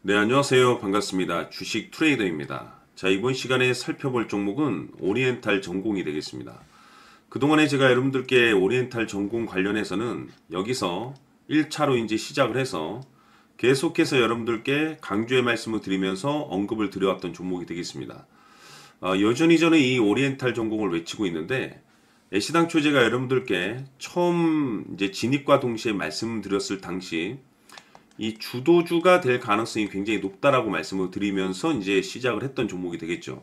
네, 안녕하세요. 반갑습니다. 주식 트레이더입니다. 자, 이번 시간에 살펴볼 종목은 오리엔탈 전공이 되겠습니다. 그동안에 제가 여러분들께 오리엔탈 전공 관련해서는 여기서 1차로 이제 시작을 해서 계속해서 여러분들께 강조의 말씀을 드리면서 언급을 드려왔던 종목이 되겠습니다. 여전히 저는 이 오리엔탈 전공을 외치고 있는데, 애시당초 제가 여러분들께 처음 이제 진입과 동시에 말씀드렸을 당시 이 주도주가 될 가능성이 굉장히 높다라고 말씀을 드리면서 이제 시작을 했던 종목이 되겠죠.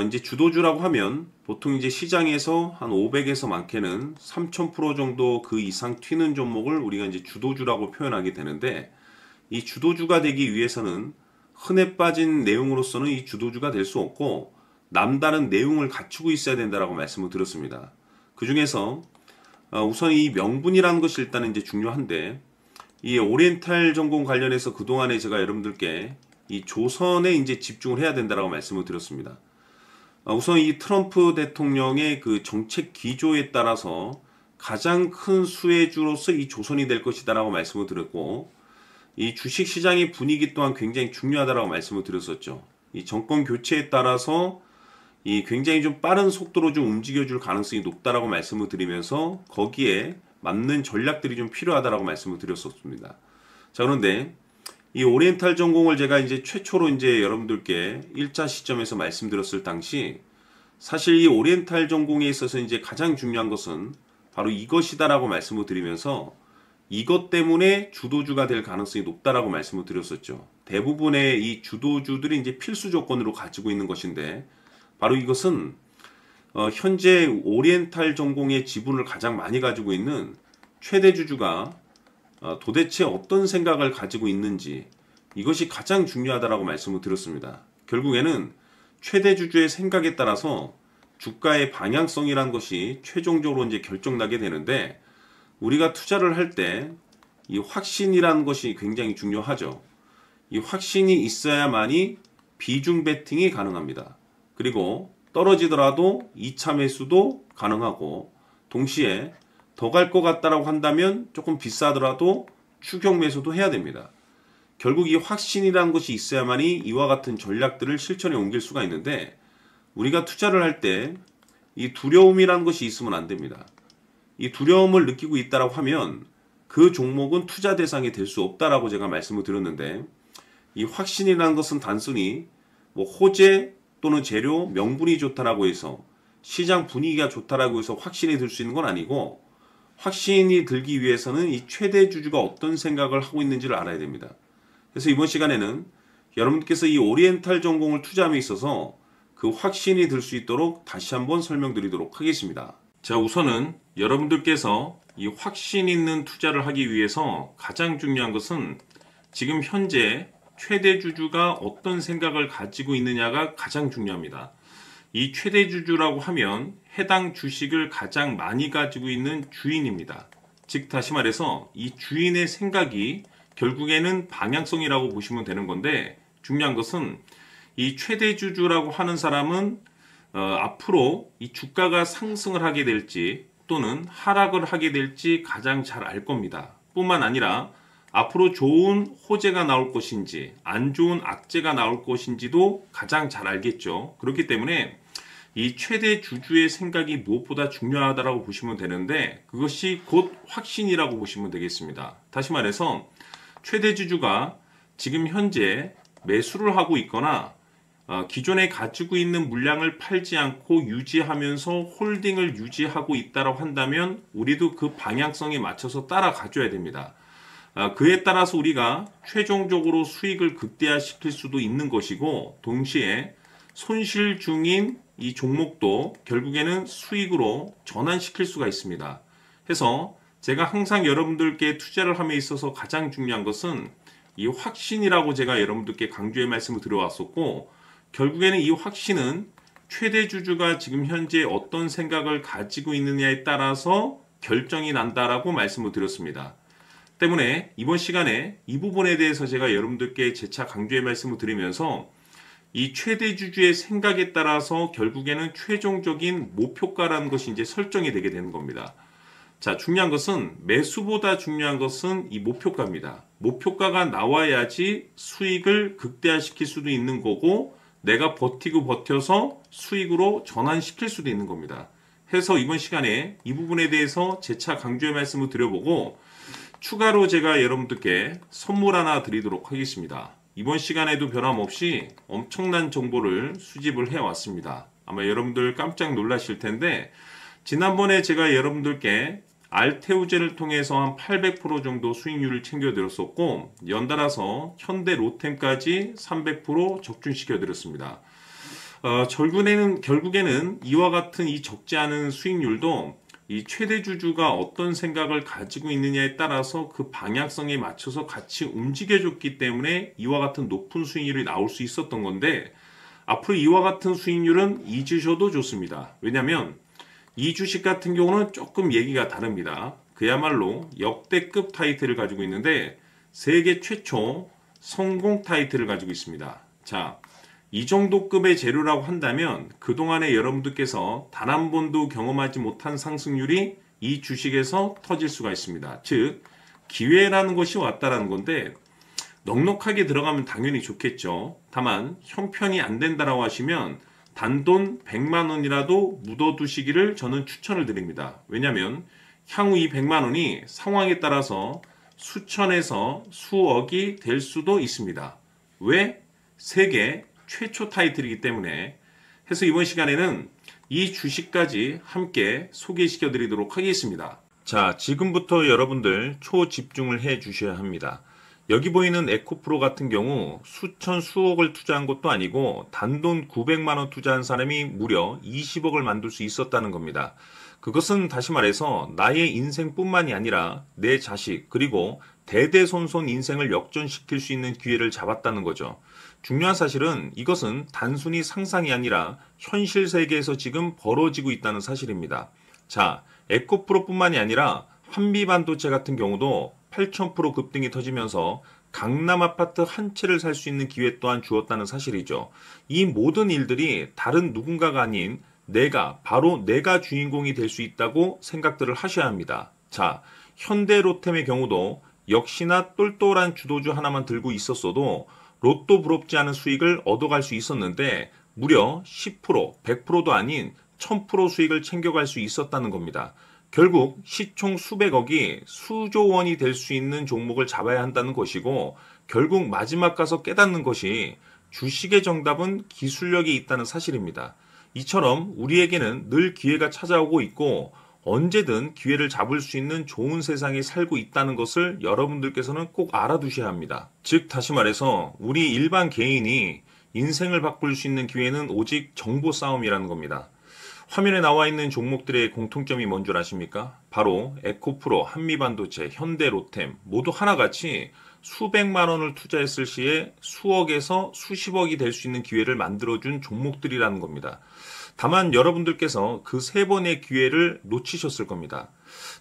이제 주도주라고 하면 보통 이제 시장에서 한 500에서 많게는 3000% 정도 그 이상 튀는 종목을 우리가 이제 주도주라고 표현하게 되는데, 이 주도주가 되기 위해서는 흔해 빠진 내용으로서는 이 주도주가 될 수 없고 남다른 내용을 갖추고 있어야 된다라고 말씀을 드렸습니다. 그 중에서 우선 이 명분이라는 것이 일단은 이제 중요한데, 이 오리엔탈 전공 관련해서 그동안에 제가 여러분들께 이 조선에 이제 집중을 해야 된다라고 말씀을 드렸습니다. 우선 이 트럼프 대통령의 그 정책 기조에 따라서 가장 큰 수혜주로서 이 조선이 될 것이다라고 말씀을 드렸고, 이 주식 시장의 분위기 또한 굉장히 중요하다라고 말씀을 드렸었죠. 이 정권 교체에 따라서 이 굉장히 좀 빠른 속도로 좀 움직여줄 가능성이 높다라고 말씀을 드리면서 거기에 맞는 전략들이 좀 필요하다라고 말씀을 드렸었습니다. 자, 그런데 이 오리엔탈 전공을 제가 이제 최초로 이제 여러분들께 1차 시점에서 말씀드렸을 당시, 사실 이 오리엔탈 전공에 있어서 이제 가장 중요한 것은 바로 이것이다라고 말씀을 드리면서 이것 때문에 주도주가 될 가능성이 높다라고 말씀을 드렸었죠. 대부분의 이 주도주들이 이제 필수 조건으로 가지고 있는 것인데, 바로 이것은 현재 오리엔탈 전공의 지분을 가장 많이 가지고 있는 최대 주주가 도대체 어떤 생각을 가지고 있는지, 이것이 가장 중요하다라고 말씀을 드렸습니다. 결국에는 최대 주주의 생각에 따라서 주가의 방향성이란 것이 최종적으로 이제 결정나게 되는데, 우리가 투자를 할 때 이 확신이라는 것이 굉장히 중요하죠. 이 확신이 있어야만이 비중 베팅이 가능합니다. 그리고 떨어지더라도 2차 매수도 가능하고, 동시에 더 갈 것 같다라고 한다면 조금 비싸더라도 추격 매수도 해야 됩니다. 결국 이 확신이라는 것이 있어야만이 이와 같은 전략들을 실천에 옮길 수가 있는데, 우리가 투자를 할 때 이 두려움이라는 것이 있으면 안 됩니다. 이 두려움을 느끼고 있다라고 하면 그 종목은 투자 대상이 될 수 없다라고 제가 말씀을 드렸는데, 이 확신이라는 것은 단순히 뭐 호재 또는 재료, 명분이 좋다라고 해서, 시장 분위기가 좋다라고 해서 확신이 들 수 있는 건 아니고, 확신이 들기 위해서는 이 최대 주주가 어떤 생각을 하고 있는지를 알아야 됩니다. 그래서 이번 시간에는 여러분께서 이 오리엔탈 전공을 투자함에 있어서 그 확신이 들 수 있도록 다시 한번 설명드리도록 하겠습니다. 자, 우선은 여러분들께서 이 확신 있는 투자를 하기 위해서 가장 중요한 것은 지금 현재 최대 주주가 어떤 생각을 가지고 있느냐가 가장 중요합니다. 이 최대 주주라고 하면 해당 주식을 가장 많이 가지고 있는 주인입니다. 즉 다시 말해서 이 주인의 생각이 결국에는 방향성이라고 보시면 되는 건데, 중요한 것은 이 최대 주주라고 하는 사람은 앞으로 이 주가가 상승을 하게 될지 또는 하락을 하게 될지 가장 잘 알 겁니다. 뿐만 아니라 앞으로 좋은 호재가 나올 것인지 안 좋은 악재가 나올 것인지도 가장 잘 알겠죠. 그렇기 때문에 이 최대 주주의 생각이 무엇보다 중요하다고 보시면 되는데, 그것이 곧 확신이라고 보시면 되겠습니다. 다시 말해서 최대 주주가 지금 현재 매수를 하고 있거나 기존에 가지고 있는 물량을 팔지 않고 유지하면서 홀딩을 유지하고 있다고 한다면 우리도 그 방향성에 맞춰서 따라가줘야 됩니다. 그에 따라서 우리가 최종적으로 수익을 극대화시킬 수도 있는 것이고, 동시에 손실 중인 이 종목도 결국에는 수익으로 전환시킬 수가 있습니다. 해서 제가 항상 여러분들께 투자를 함에 있어서 가장 중요한 것은 이 확신이라고 제가 여러분들께 강조의 말씀을 드려왔었고, 결국에는 이 확신은 최대 주주가 지금 현재 어떤 생각을 가지고 있느냐에 따라서 결정이 난다라고 말씀을 드렸습니다. 때문에 이번 시간에 이 부분에 대해서 제가 여러분들께 재차 강조의 말씀을 드리면서 이 최대 주주의 생각에 따라서 결국에는 최종적인 목표가라는 것이 이제 설정이 되게 되는 겁니다. 자, 중요한 것은 매수보다 중요한 것은 이 목표가입니다. 목표가가 나와야지 수익을 극대화시킬 수도 있는 거고 내가 버티고 버텨서 수익으로 전환시킬 수도 있는 겁니다. 해서 이번 시간에 이 부분에 대해서 재차 강조의 말씀을 드려보고 추가로 제가 여러분들께 선물 하나 드리도록 하겠습니다. 이번 시간에도 변함없이 엄청난 정보를 수집을 해왔습니다. 아마 여러분들 깜짝 놀라실 텐데 지난번에 제가 여러분들께 알테우제를 통해서 한 800% 정도 수익률을 챙겨드렸었고 연달아서 현대 로템까지 300% 적중시켜드렸습니다. 결국에는 이와 같은 이 적지 않은 수익률도 이 최대 주주가 어떤 생각을 가지고 있느냐에 따라서 그 방향성에 맞춰서 같이 움직여줬기 때문에 이와 같은 높은 수익률이 나올 수 있었던 건데 앞으로 이와 같은 수익률은 잊으셔도 좋습니다. 왜냐하면 이 주식 같은 경우는 조금 얘기가 다릅니다. 그야말로 역대급 타이틀을 가지고 있는데 세계 최초 성공 타이틀을 가지고 있습니다. 자, 이 정도 급의 재료라고 한다면 그동안에 여러분들께서 단 한 번도 경험하지 못한 상승률이 이 주식에서 터질 수가 있습니다. 즉 기회라는 것이 왔다라는 건데 넉넉하게 들어가면 당연히 좋겠죠. 다만 형편이 안 된다라고 하시면 단돈 100만 원이라도 묻어두시기를 저는 추천을 드립니다. 왜냐하면 향후 이 100만 원이 상황에 따라서 수천에서 수억이 될 수도 있습니다. 왜? 세계 최초 타이틀이기 때문에. 해서 이번 시간에는 이 주식까지 함께 소개시켜 드리도록 하겠습니다. 자, 지금부터 여러분들 초집중을 해 주셔야 합니다. 여기 보이는 에코프로 같은 경우 수천 수억을 투자한 것도 아니고 단돈 900만 원 투자한 사람이 무려 20억을 만들 수 있었다는 겁니다. 그것은 다시 말해서 나의 인생뿐만이 아니라 내 자식 그리고 대대손손 인생을 역전시킬 수 있는 기회를 잡았다는 거죠. 중요한 사실은 이것은 단순히 상상이 아니라 현실 세계에서 지금 벌어지고 있다는 사실입니다. 자, 에코프로뿐만이 아니라 한미반도체 같은 경우도 8,000% 급등이 터지면서 강남 아파트 한 채를 살 수 있는 기회 또한 주었다는 사실이죠. 이 모든 일들이 다른 누군가가 아닌 바로 내가 주인공이 될 수 있다고 생각들을 하셔야 합니다. 자, 현대로템의 경우도 역시나 똘똘한 주도주 하나만 들고 있었어도 로또 부럽지 않은 수익을 얻어갈 수 있었는데 무려 10%, 100%도 아닌 1000% 수익을 챙겨갈 수 있었다는 겁니다. 결국 시총 수백억이 수조 원이 될 수 있는 종목을 잡아야 한다는 것이고 결국 마지막 가서 깨닫는 것이 주식의 정답은 기술력이 있다는 사실입니다. 이처럼 우리에게는 늘 기회가 찾아오고 있고 언제든 기회를 잡을 수 있는 좋은 세상에 살고 있다는 것을 여러분들께서는 꼭 알아두셔야 합니다. 즉 다시 말해서 우리 일반 개인이 인생을 바꿀 수 있는 기회는 오직 정보 싸움이라는 겁니다. 화면에 나와 있는 종목들의 공통점이 뭔 줄 아십니까? 바로 에코프로, 한미반도체, 현대로템 모두 하나같이 수백만 원을 투자했을 시에 수억에서 수십억이 될 수 있는 기회를 만들어준 종목들이라는 겁니다. 다만 여러분들께서 그 세 번의 기회를 놓치셨을 겁니다.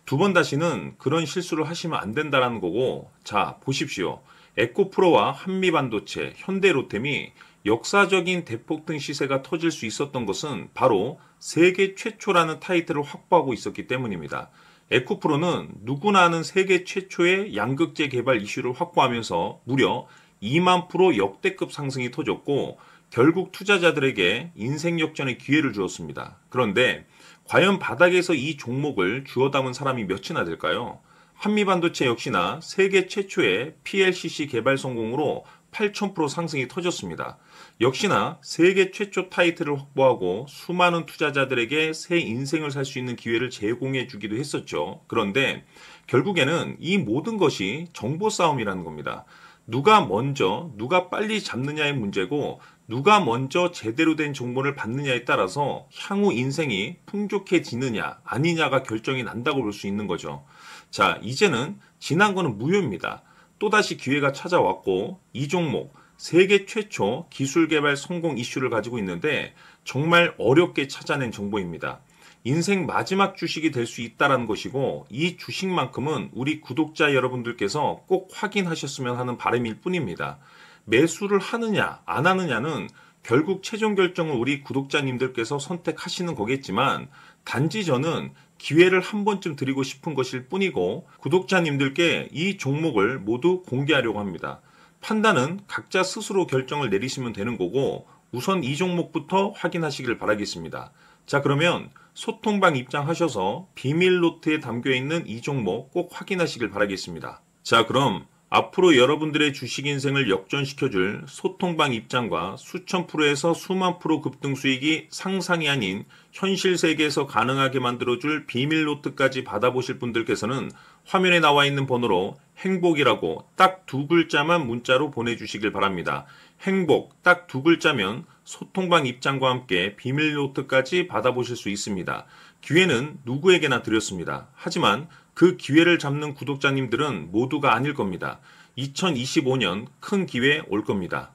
두 번 다시는 그런 실수를 하시면 안 된다는 거고 자 보십시오. 에코프로와 한미반도체, 현대로템이 역사적인 대폭등 시세가 터질 수 있었던 것은 바로 세계 최초라는 타이틀을 확보하고 있었기 때문입니다. 에코프로는 누구나 아는 세계 최초의 양극재 개발 이슈를 확보하면서 무려 2만 프로 역대급 상승이 터졌고 결국 투자자들에게 인생 역전의 기회를 주었습니다. 그런데 과연 바닥에서 이 종목을 주워 담은 사람이 몇이나 될까요? 한미반도체 역시나 세계 최초의 PLCC 개발 성공으로 8,000% 상승이 터졌습니다. 역시나 세계 최초 타이틀을 확보하고 수많은 투자자들에게 새 인생을 살 수 있는 기회를 제공해 주기도 했었죠. 그런데 결국에는 이 모든 것이 정보 싸움이라는 겁니다. 누가 먼저, 누가 빨리 잡느냐의 문제고 누가 먼저 제대로 된 정보를 받느냐에 따라서 향후 인생이 풍족해지느냐 아니냐가 결정이 난다고 볼 수 있는 거죠. 자, 이제는 지난 거는 무효입니다. 또다시 기회가 찾아왔고 이 종목 세계 최초 기술 개발 성공 이슈를 가지고 있는데 정말 어렵게 찾아낸 정보입니다. 인생 마지막 주식이 될 수 있다는 것이고 이 주식만큼은 우리 구독자 여러분들께서 꼭 확인하셨으면 하는 바람일 뿐입니다. 매수를 하느냐 안 하느냐는 결국 최종 결정을 우리 구독자님들께서 선택하시는 거겠지만 단지 저는 기회를 한 번쯤 드리고 싶은 것일 뿐이고 구독자님들께 이 종목을 모두 공개하려고 합니다. 판단은 각자 스스로 결정을 내리시면 되는 거고 우선 이 종목부터 확인하시길 바라겠습니다. 자, 그러면 소통방 입장하셔서 비밀 노트에 담겨있는 이 종목 꼭 확인하시길 바라겠습니다. 자, 그럼 앞으로 여러분들의 주식 인생을 역전시켜줄 소통방 입장과 수천 프로에서 수만 프로 급등 수익이 상상이 아닌 현실 세계에서 가능하게 만들어줄 비밀 노트까지 받아보실 분들께서는 화면에 나와 있는 번호로 행복이라고 딱 2글자만 문자로 보내주시길 바랍니다. 행복 딱 2글자면 소통방 입장과 함께 비밀 노트까지 받아보실 수 있습니다. 기회는 누구에게나 드렸습니다. 하지만 그 기회를 잡는 구독자님들은 모두가 아닐 겁니다. 2025년 큰 기회 올 겁니다.